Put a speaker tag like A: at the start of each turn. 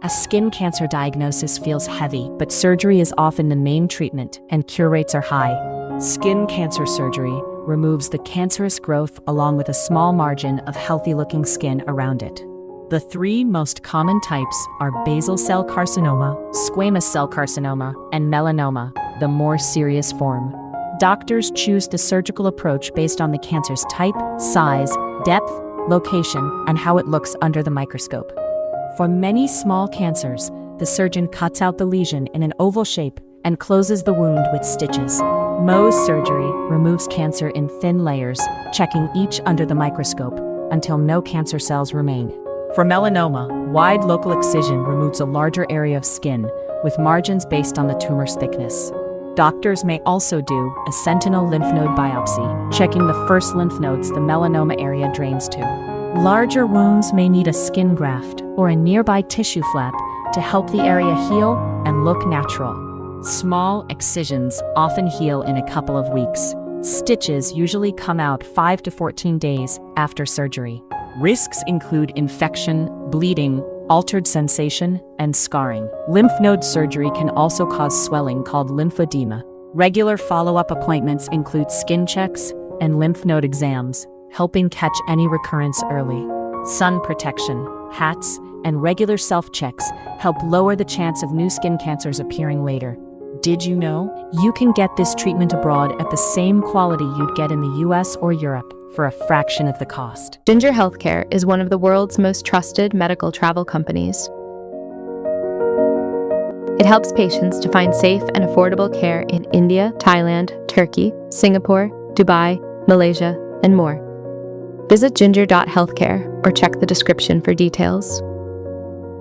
A: A skin cancer diagnosis feels heavy, but surgery is often the main treatment, and cure rates are high. Skin cancer surgery removes the cancerous growth along with a small margin of healthy-looking skin around it. The three most common types are basal cell carcinoma, squamous cell carcinoma, and melanoma, the more serious form. Doctors choose the surgical approach based on the cancer's type, size, depth, location, and how it looks under the microscope. For many small cancers, the surgeon cuts out the lesion in an oval shape and closes the wound with stitches. Mohs surgery removes cancer in thin layers, checking each under the microscope until no cancer cells remain. For melanoma, wide local excision removes a larger area of skin, with margins based on the tumor's thickness. Doctors may also do a sentinel lymph node biopsy, checking the first lymph nodes the melanoma area drains to. Larger wounds may need a skin graft or a nearby tissue flap to help the area heal and look natural. Small excisions often heal in a couple of weeks. Stitches usually come out 5 to 14 days after surgery. Risks include infection, bleeding, altered sensation, and scarring. Lymph node surgery can also cause swelling called lymphedema. Regular follow-up appointments include skin checks and lymph node exams, helping catch any recurrence early. Sun protection, hats, and regular self-checks help lower the chance of new skin cancers appearing later. Did you know? You can get this treatment abroad at the same quality you'd get in the US or Europe for a fraction of the cost.
B: Ginger Healthcare is one of the world's most trusted medical travel companies. It helps patients to find safe and affordable care in India, Thailand, Turkey, Singapore, Dubai, Malaysia, and more. Visit ginger.healthcare or check the description for details.